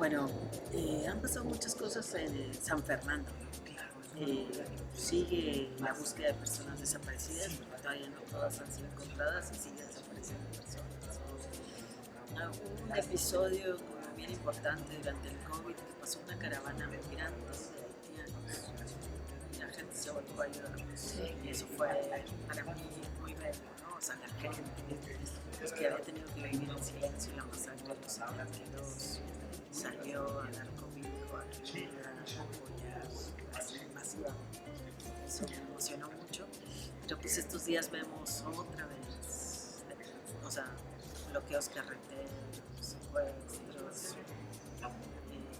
Bueno, han pasado muchas cosas en San Fernando. Eh, Sigue la búsqueda de personas desaparecidas, porque todavía no todas han sido encontradas y siguen desapareciendo personas. Hubo un episodio como bien importante durante el COVID que pasó una caravana migrante de haitianos y la gente se volvió a ayudarnos. Y eso fue para mí muy bello, ¿no? O sea, la gente, los que había tenido que vivir en silencio la masacre de los 72, salió a dar cobijo, a ayudar, a apoyar así masivamente. Eso me emocionó mucho. Pero pues estos días vemos otra vez, o sea, bloqueos carreteros, secuestros,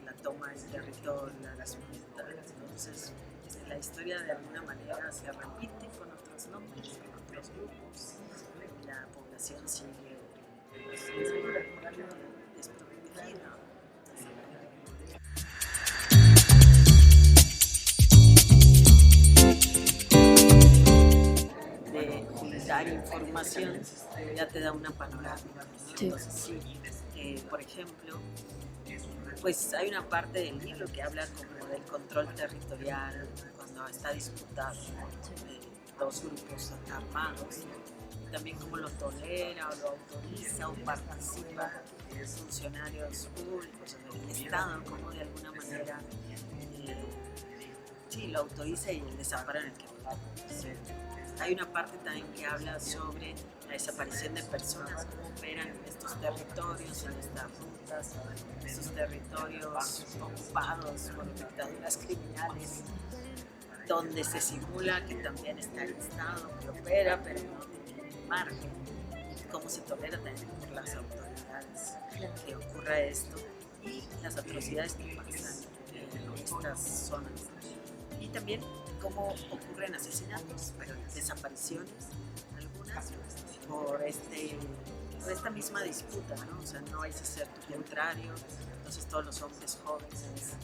la toma del territorio, las militares. Entonces, la historia de alguna manera se repite con otros nombres, con otros grupos. La población sigue desprotegida. De dar información ya te da una panorámica, ¿no? Sí. Entonces sí, por ejemplo, pues hay una parte del libro que habla como del control territorial cuando está disputado, ¿no? De dos grupos armados, también cómo lo tolera o lo autoriza o participa funcionarios públicos o del Estado, como de alguna manera sí, lo autoriza y el desamparo en el que vive. Sí. Hay una parte también que habla sobre la desaparición de personas que operan en estos territorios, en estas rutas, en estos territorios ocupados por dictaduras criminales, donde se simula que también está el Estado que opera, pero no tiene margen. Cómo se tolera también por las autoridades que ocurra esto y las atrocidades que pasan en estas zonas. Y también cómo ocurren asesinatos, pero desapariciones, algunas por esta misma disputa, ¿no? O sea, no hay que ser tu contrario, entonces todos los hombres jóvenes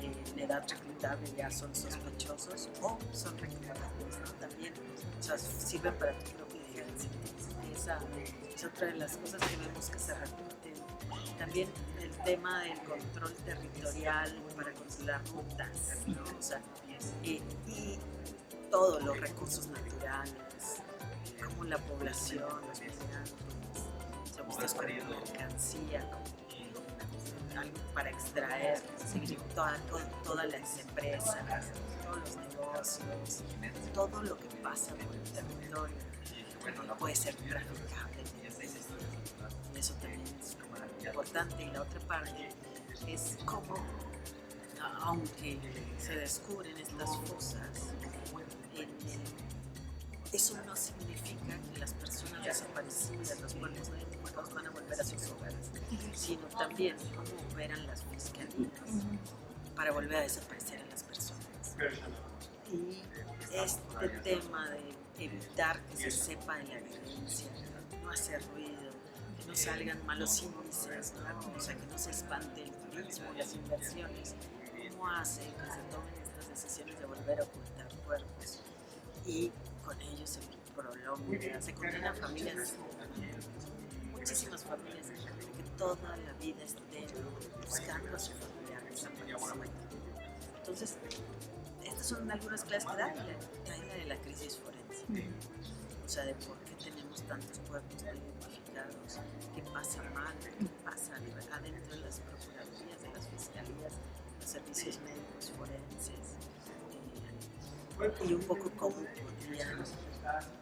en edad reclutable ya son sospechosos o son reclutables, ¿no? También, o sea, sirven para tu propia defensa. Esa es otra de las cosas que vemos que se repiten. También el tema del control territorial para controlar rutas, ¿no? O sea, y todos los recursos naturales, como la población, los migrantes, son vistos como mercancía, como algo para extraer, ¿sí? Todas las empresas, todos los negocios, todo lo que pasa por el territorio no puede ser traficable. Y eso también es como importante. Y la otra parte es cómo, aunque se descubren estas fosas, eso no significa que las personas desaparecidas, los cuerpos no identificados van a volver a sus hogares, sino también cómo operan las fiscalías para volver a desaparecer a las personas. Y este tema de evitar que se sepa de la violencia, no hacer ruido, que no salgan malos índices, ¿no? O sea, que no se espante el turismo, las inversiones, cómo hace que se tomen estas decisiones de volver a ocultar cuerpos y con ellos se prolonga, se condena a familias, muchísimas familias que toda la vida estén buscando a su familiar desaparecido. Entonces, estas son algunas clases que da de la crisis forense. O sea, de por qué tenemos tantos cuerpos no identificados, qué pasa mal, qué pasa adentro de las procuradurías, de las fiscalías, los servicios médicos forenses, y un poco cómo podrían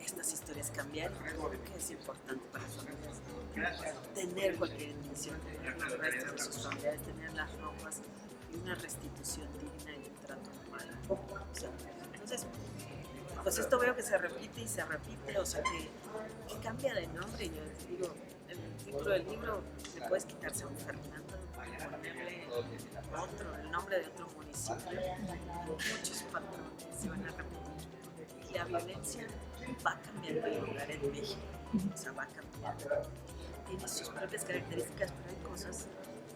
estas historias cambiar, porque es importante para las familias tener cualquier indicio, tener los restos de sus familiares, tener las ropas y una restitución digna y un trato humano. O sea, entonces, pues esto veo que se repite y se repite, o sea, que cambia de nombre. Yo digo, el título del libro le puedes quitar San Fernando, ponerle otro, el nombre de otro municipio, muchos patrones se van a repetir y la violencia va cambiando de lugar en México, o sea, va cambiando, tiene sus propias características, pero hay cosas,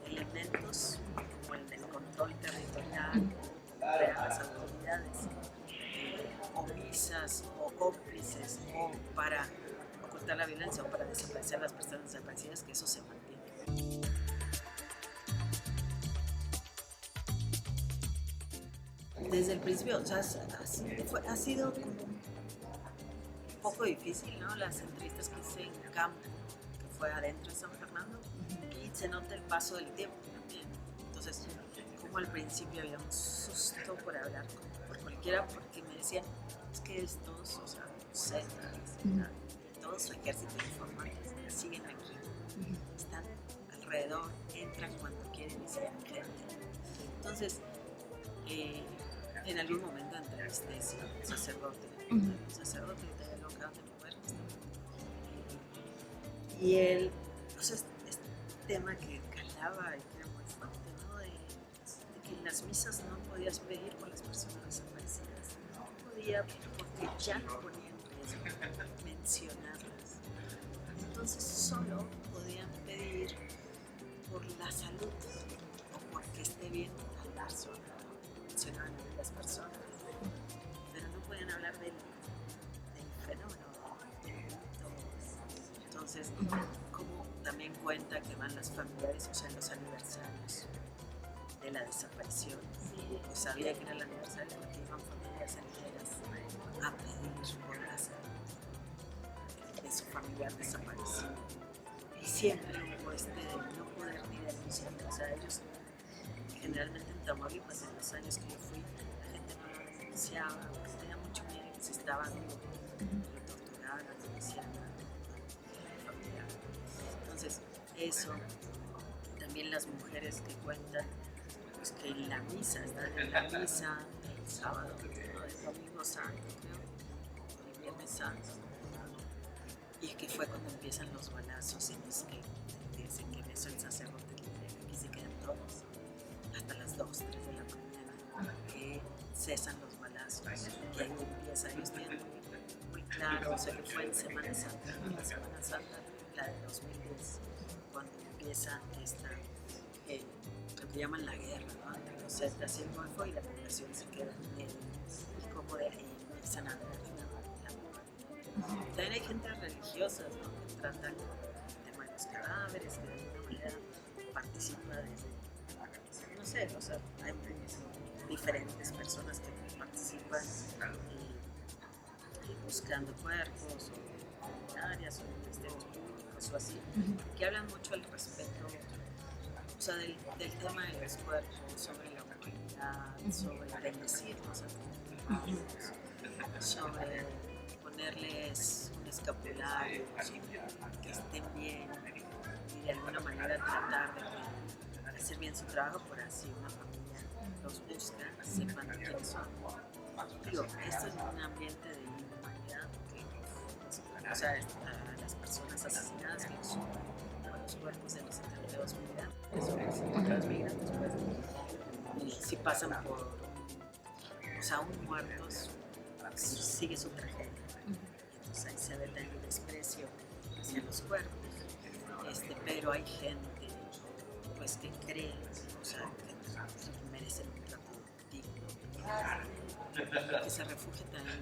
elementos como el del control territorial, de las autoridades omisas o cómplices o para ocultar la violencia o para desaparecer a las personas desaparecidas, que eso se mantiene. desde el principio, o sea, ha sido como un poco difícil, ¿no? Las entrevistas que hice en campo, que fue adentro de San Fernando, y se nota el paso del tiempo también. Entonces, como al principio había un susto por hablar por cualquiera, porque me decían, es que estos, o sea, Zetas, todo su ejército de informantes siguen aquí, están alrededor, entran cuando quieren y se dan gente. Entonces, en algún momento entrevisté a un sacerdote, un sacerdote de lo que acaban de mover, y él, o sea, este tema que calaba y que era muy fuerte, ¿no? De que en las misas no podías pedir por las personas desaparecidas, no podía porque ya no ponía en riesgo mencionarlas. Entonces solo podían pedir por la salud o porque esté bien la persona, ¿no? Mencionaban a las personas, pero no podían hablar del fenómeno, del mito. Entonces, como también cuenta que van las familiares, o sea, los aniversarios de la desaparición, pues sabía que era el aniversario porque iban familias enteras a pedir por la salud de su familiar desaparecido. Y siempre hubo de no poder ni denunciar, o sea, ellos generalmente en Tamaulipas, en los años que yo fui, la gente no lo denunciaba, porque tenía mucho miedo que se estaban lo torturaban, lo decían a familiar. Entonces, eso, también las mujeres que cuentan, pues que en la misa, están en la misa el sábado, ¿no? El domingo santo, creo, o el viernes santo, y que fue cuando empiezan los balazos y los que dicen que en eso el sacerdote dice que aquí se quedan todos hasta las 2, 3 de la mañana, que cesan los balazos, que ahí empieza, ellos tienen muy claro, o sea, que fue en Semana Santa, la Semana Santa, la de 2010, cuando empieza esta, lo que llaman la guerra, ¿no? Entre los Zetas y el Golfo, y la población se queda en él, y como de ahí empiezan a ver la también hay gente religiosa, ¿no? Que tratan el tema de los cadáveres, que de alguna manera participa desde, no sé, o sea, hay diferentes personas que participan buscando cuerpos o comunitarias o ministerios públicos o así, que hablan mucho al respeto, o sea, del tema de los cuerpos, sobre la humanidad, sobre bendecirnos a todos, sobre ponerles un escapulario, que estén bien y de alguna manera tratar de hacer bien su trabajo, por así una familia los busca, sepan quiénes son. Digo, esto es un ambiente de inhumanidad que, o sea, a las personas asesinadas que son los cuerpos de los 72 migrantes o los 72 migrantes, pues, si pasan por, o sea, un muerto sigue su tragedia. Entonces ahí se ve también el desprecio hacia los cuerpos, pero hay gente pues que cree, o sea, que merecen un trato digno, que se refugia también,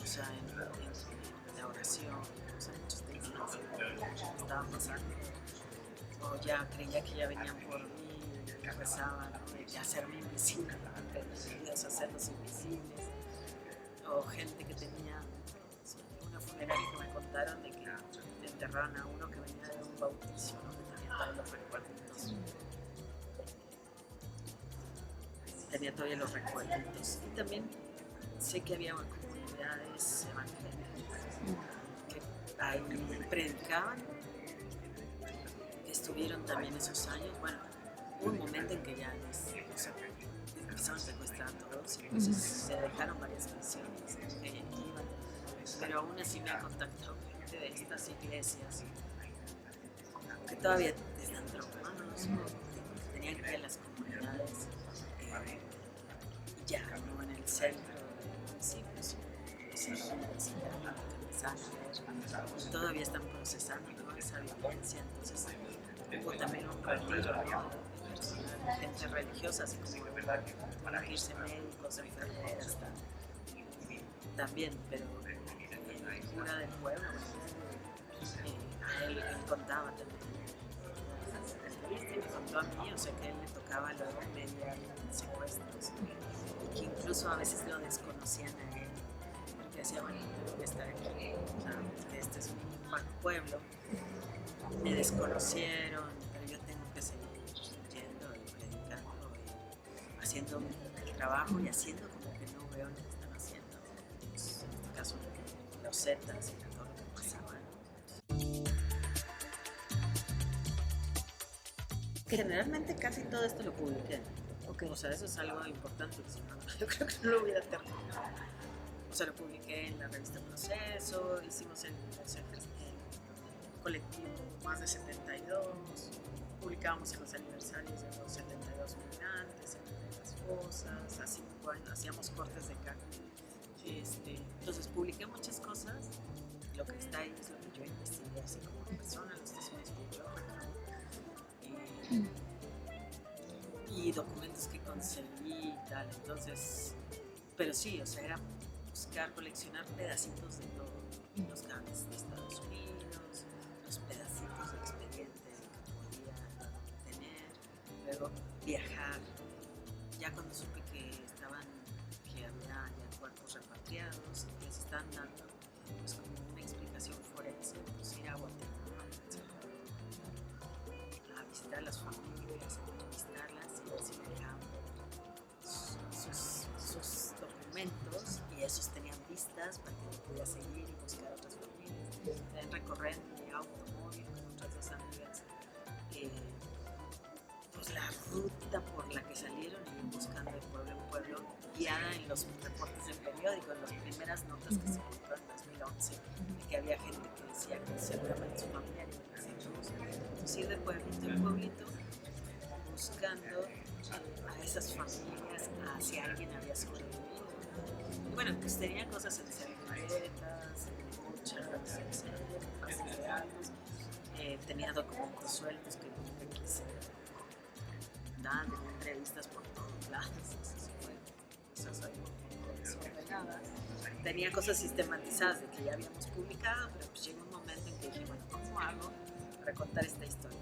o sea, en la oración, o sea, muchos dicen que estaban pasando, o ya creía que ya venían por mí, y rezaban, ¿no? De hacerme invisible, Dios hacerlos invisibles, o gente que tenía una funeraria que me contaron de que enterraron a uno que venía de un bautizo, ¿no? Que tenía todos los recuerditos. Tenía todavía los recuerditos. Y también sé que había comunidades evangélicas que ahí predicaban, que estuvieron también esos años. Bueno, hubo un momento en que ya empezaron a secuestrar a todos, y entonces se dejaron varias misiones que iban, pero aún así me han contactado gente de estas iglesias que todavía están traumados, que tenían que ir a las comunidades ya no en el centro del municipio, todavía están procesando, ¿no? Esa violencia. Entonces hubo también un retiro, ¿no? Gente religiosa, así como para irse médicos, enfermeras también, pero el cura del pueblo, él contaba también triste y me contó a mí, o sea que a él le tocaba luego mediar secuestros y que incluso a veces lo desconocían a él, porque decía, bueno, tengo que estar aquí, o sea, este es un pueblo, me desconocieron, pero yo tengo que seguir yendo y predicando y haciendo el trabajo y haciendo como que no veo lo que están haciendo. Pues, en este caso, los Zetas y todo lo que pasaba, ¿no? Generalmente casi todo esto lo publiqué. Okay. O sea, eso es algo importante, si no, yo creo que no lo hubiera terminado. O sea, lo publiqué en la revista Proceso, hicimos el colectivo Más de 72, publicábamos en los aniversarios de los 72 migrantes, en las fosas, así, bueno, hacíamos cortes de caja. Entonces publiqué muchas cosas, lo que está ahí es lo que yo investigué así como persona, los testimonios que yo y documentos que conseguí y tal, entonces, pero sí, o sea, era buscar, coleccionar pedacitos de todo, los cables de Estados Unidos, los pedacitos de expediente que podía tener, luego viajar, ya cuando supe que había ya cuerpos repatriados, les están dando pues como una explicación forense, pues ir a Guatemala, a visitar a las familias, a entrevistarlas y ver si me dejaban sus documentos, y esos tenían vistas para que yo pudiera seguir y buscar otras familias. También recorrer en mi automóvil con otras dos amigas pues la ruta por la que salieron y buscando de pueblo en pueblo, guiada en los reportes del periódico, en las primeras notas que se publicaron en 2011, de que había gente que decía que seguramente su familia iba a ir de pueblito en pueblito buscando a esas familias, a si alguien había sobrevivido. Y bueno, pues tenía cosas en serviletas, en muchas, en bases de datos, tenía documentos sueltos que nunca quise dar, tenía entrevistas por todos lados, cosas ahí un poco desordenadas. Tenía cosas sistematizadas de que ya habíamos publicado, pero pues llegó un momento en que dije, bueno, ¿cómo hago para contar esta historia?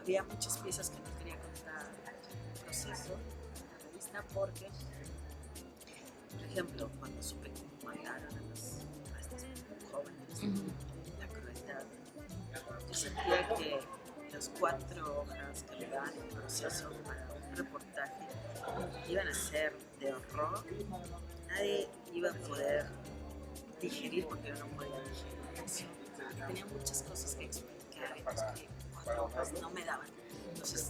Había muchas piezas que no quería contar en el proceso en la revista porque, por ejemplo, cuando supe cómo mataron a estos jóvenes, la crueldad, yo sentía que las 4 hojas que le daban en el proceso para un reportaje iban a ser de horror. Nadie iba a poder digerir porque yo no podía digerir eso. Tenía muchas cosas que explicar, entonces que 4 hojas no me daban. Entonces,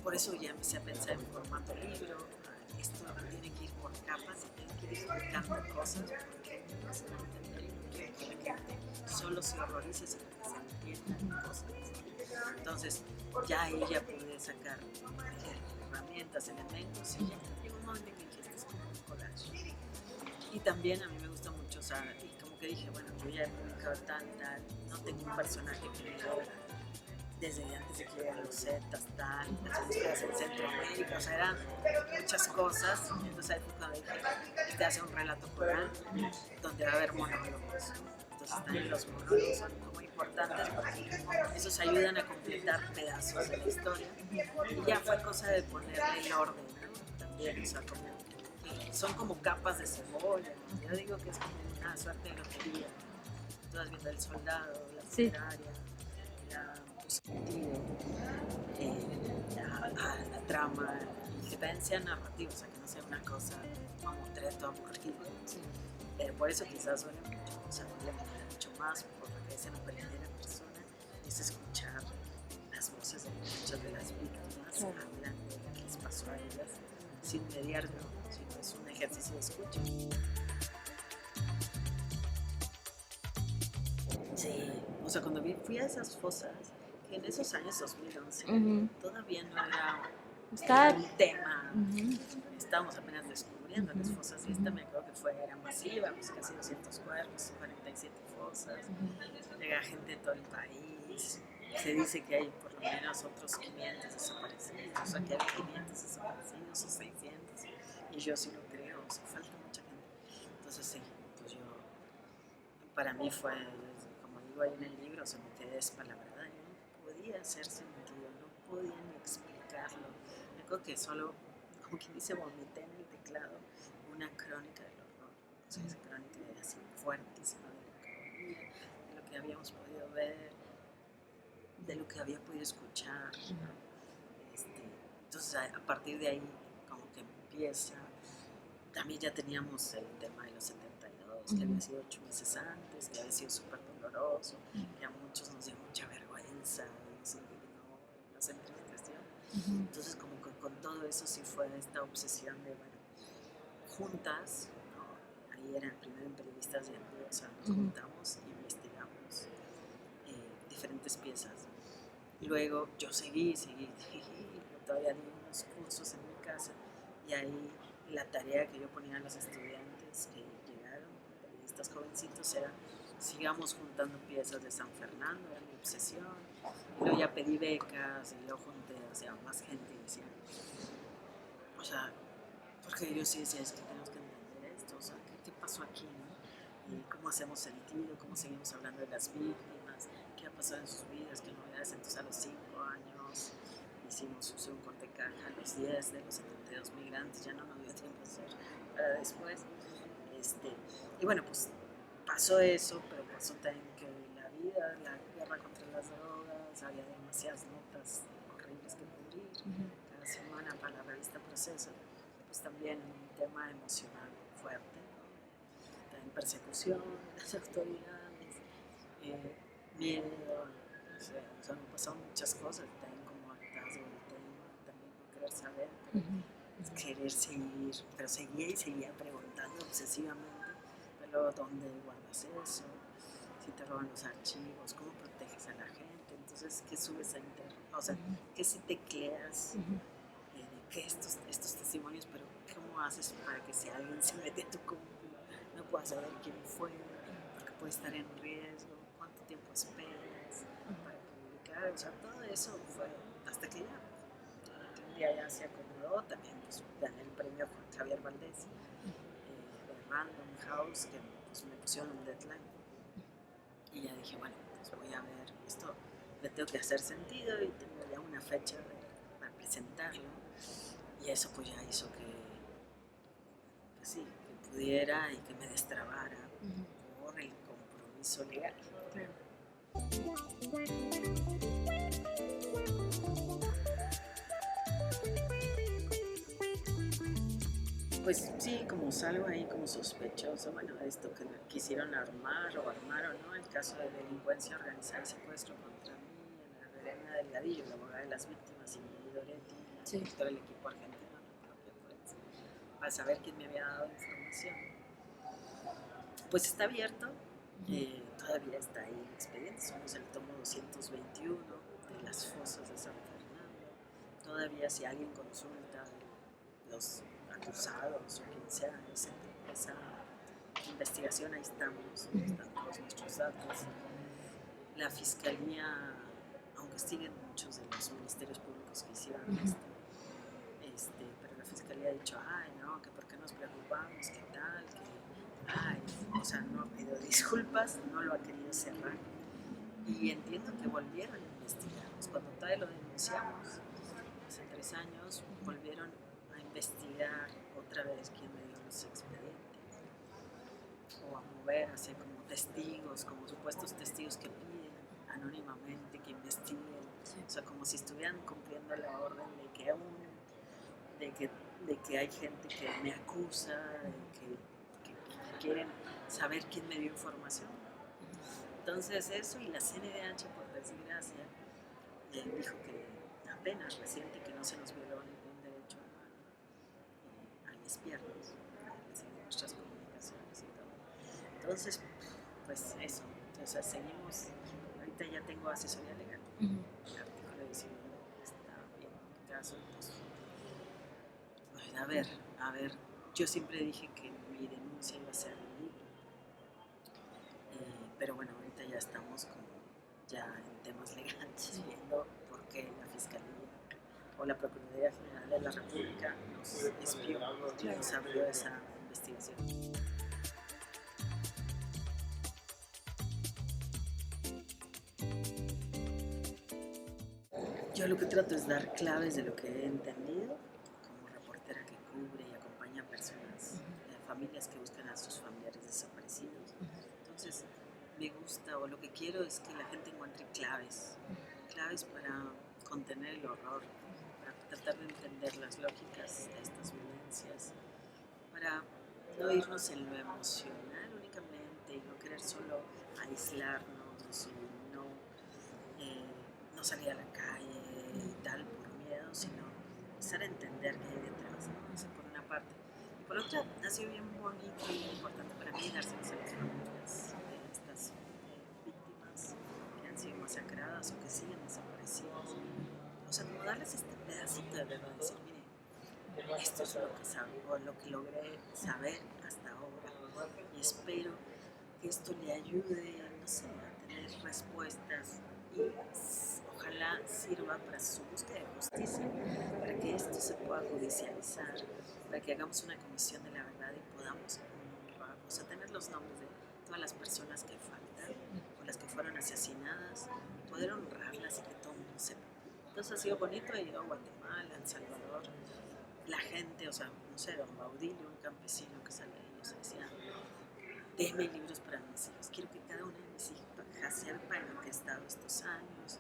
por eso ya empecé a pensar en formato libro. Esto tiene que ir por capas y tiene que ir explicando cosas porque no se va a entender y no quiero que la gente solo se horrorice, sino que se entiendan cosas. Entonces, ya ahí ya pude sacar herramientas, elementos y ya llegó un momento en que dije, esto es como un collage. Y también a mí me gusta mucho, o sea, y como que dije, bueno, yo ya he publicado tal, no tengo un personaje que me dio desde antes de que llegaran los Zetas, tal, las búsquedas en Centroamérica, o sea, eran muchas cosas. Entonces ahí fue cuando dije, hace un relato coral donde va a haber monólogos. Entonces también los monólogos son como importantes porque esos ayudan a completar pedazos de la historia. Y ya fue cosa de ponerle el orden, ¿no? También, o sea, como, son como capas de cebolla. Yo digo que es como una suerte de lotería. Tú vas viendo el soldado, la funeraria, la sentido, la trama, y que también sea narrativa, o sea, que no sea una cosa mamotreto, aburrido. Sí. Por eso quizás duele mucho, o sea, duele mucho más por lo que es en primera persona, es escuchar las voces de muchas de las víctimas hablando de lo que les pasó a ellas, sin mediar, no, sino es un ejercicio de escucha. Sí, o sea, cuando fui a esas fosas, que en esos años 2011 todavía no era un tema, estábamos apenas descubriendo las fosas, y esta me acuerdo que era masiva, pues casi 200 cuerpos, 47 fosas, llega gente de todo el país, se dice que hay por lo menos otros 500 desaparecidos, o sea, que hay 500 desaparecidos o 600, y yo sí lo creo, o sea, falta mucha gente. Entonces sí, pues yo, para mí fue, como digo ahí en el libro, o sea, me quedé despalabrada, yo no podía hacer sentido, no podía ni explicarlo. Me acuerdo que solo, como quien dice, vomité en el teclado una crónica del horror. O sea, esa crónica era así fuertísima de lo que veía, de lo que habíamos podido ver, de lo que había podido escuchar, ¿no? Entonces a partir de ahí como que empieza, también ya teníamos el tema de los 72, que había sido 8 meses antes, que había sido súper doloroso, que a muchos nos dio mucha vergüenza, nos indignó, nos entristeció. Entonces como que con todo eso sí fue esta obsesión de, bueno, juntas, ¿no? Ahí eran primero en Periodistas de Amigos, o sea, nos juntamos y investigamos diferentes piezas. Luego yo seguí, todavía di unos cursos en mi casa y ahí la tarea que yo ponía a los estudiantes que llegaron, periodistas jovencitos, era sigamos juntando piezas de San Fernando, era mi obsesión. Y luego ya pedí becas y luego junté, o sea, más gente y decía, o sea, porque yo sí decía, es que tenemos que entender esto, o sea, ¿qué pasó aquí, no? Y cómo hacemos sentido, cómo seguimos hablando de las víctimas, qué ha pasado en sus vidas, qué novedades. Entonces a los 5 años hicimos un corte de caja, a los 10 de los 72 migrantes, ya no nos dio tiempo de hacer para después. Y bueno, pues pasó eso, pero pasó también que la vida, la guerra contra las drogas, había demasiadas notas horribles que cubrir cada semana para la revista Proceso, pues también un tema emocional fuerte, ¿no? También persecución de las autoridades, miedo, o sea, me pasaron muchas cosas, también como hartazgo del tema, también por querer saber, querer seguir, pero seguía preguntando obsesivamente, pero ¿dónde guardas eso? Si te roban los archivos, ¿cómo proteges a la gente? Entonces, ¿qué subes a internet? O sea, ¿qué si tecleas de qué estos testimonios, pero cómo haces para que si alguien se mete a tu compu no puedas saber quién fue, porque puede estar en riesgo, cuánto tiempo esperas para publicar? O sea, todo eso fue hasta que ya un día ya se acomodó. También pues, gané el premio con Javier Valdés de Random House, que pues, me pusieron un deadline y ya dije, bueno, pues voy a ver esto, le tengo que hacer sentido y tengo ya una fecha para presentarlo, y eso pues ya hizo que pues sí, que pudiera y que me destrabara por el compromiso legal. Pues sí, como salgo ahí como sospechoso, bueno, de esto que quisieron armar o armaron, ¿no? El caso de delincuencia organizada y secuestro contra mí, Ana Elena Delgadillo, la abogada de las víctimas, y Doretti, la directora del equipo argentino, la propia forense, para saber quién me había dado información. Pues está abierto, todavía está ahí el expediente, somos el tomo 221 de las fosas de San Fernando. Todavía si alguien consulta los acusados o quien sea esa investigación, ahí estamos, están todos nuestros datos. La fiscalía, aunque siguen muchos de los ministerios públicos que hicieron pero la fiscalía ha dicho, ay no, que por qué nos preocupamos, qué tal, que o sea, no ha pedido disculpas, no lo ha querido cerrar, y entiendo que volvieron a investigar. Pues cuando todavía lo denunciamos hace 3 años, volvieron a investigar otra vez quién me dio los expedientes, o a mover así como testigos, como supuestos testigos que piden anónimamente que investiguen, o sea, como si estuvieran cumpliendo la orden de que hay gente que me acusa, que quieren saber quién me dio información. Entonces eso, y la CNDH, por desgracia, dijo que apenas reciente que no se nos violó ningún derecho humano al espiarnos, a recibir nuestras comunicaciones y todo. Entonces, pues eso, o sea, seguimos, ahorita ya tengo asesoría legal, el artículo 19 está bien, en mi caso, pues, a ver, yo siempre dije que mi denuncia iba a ser libre, pero bueno, ahorita ya estamos como ya en temas legales, viendo por qué la Fiscalía o la Procuraduría General de la República nos espió, nos abrió esa investigación. Yo lo que trato es dar claves de lo que he entendido como reportera que cubre y acompaña a personas, familias que buscan a sus familiares desaparecidos. Entonces, me gusta o lo que quiero es que la gente encuentre claves para contener el horror, para tratar de entender las lógicas de estas violencias, para no irnos en lo emocional únicamente y no querer solo aislarnos y eh, no salir a la calle y tal por miedo, sino empezar a entender qué hay detrás, ¿no? Eso por una parte. Por otra, ha sido bien bonito y importante para mí dárselos a las familias de estas víctimas que han sido masacradas o que siguen desaparecidas. O sea, como darles este pedacito de verdad, decir, mire, esto es lo que o lo que logré saber hasta ahora y espero que esto le ayude, no sé, a tener respuestas y ojalá sirva para su búsqueda de justicia, para que esto se pueda judicializar, para que hagamos una comisión de la verdad y podamos honrar, o sea, tener los nombres de todas las personas que faltan o las que fueron asesinadas, poder honrarlas y que todo el mundo sepa. Entonces ha sido bonito, he ido a Guatemala, El Salvador, la gente, o sea, no sé, don Baudilio, un campesino que sale ahí, nos decía, deme libros para mis hijos, quiero que cada uno de mis hijos sepa en lo que he estado estos años.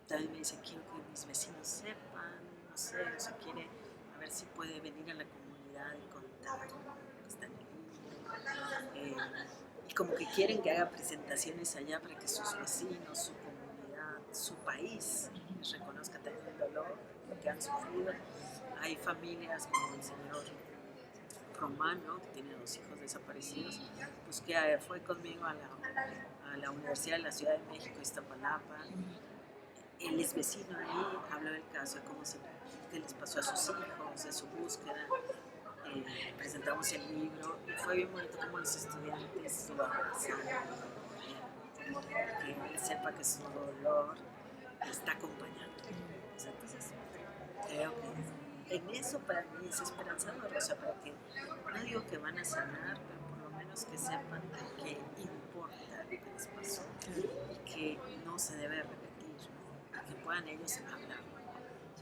También me dice, quiero que mis vecinos sepan, no sé, o sea, quiere a ver si puede venir a la comunidad y contar lo que está en el libro. Y como que quieren que haga presentaciones allá para que sus vecinos, su comunidad, su país les reconozca también el dolor, lo que han sufrido. Hay familias como el señor Romano, que tiene 2 hijos desaparecidos, pues que fue conmigo a la Universidad de la Ciudad de México, Iztapalapa. Él es vecino ahí, habla del caso, de qué les pasó a sus hijos, de su búsqueda. Presentamos el libro y fue bien bonito como los estudiantes lo abrazaron, que él sepa que su dolor está acompañando. Entonces, creo que en eso para mí es esperanzador, o sea, para que, no digo que van a sanar, pero por lo menos que sepan que importa lo que les pasó y que no se debe repetir, ¿no? Y que puedan ellos hablar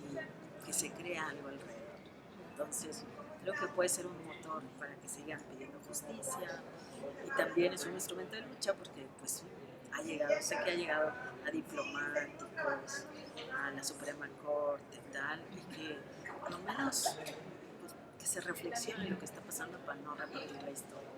y que se crea algo alrededor. Entonces, creo que puede ser un motor para que sigan pidiendo justicia y también es un instrumento de lucha porque pues sé que ha llegado a diplomáticos, a la Suprema Corte y tal, y que por lo menos pues, que se reflexione lo que está pasando para no repetir la historia.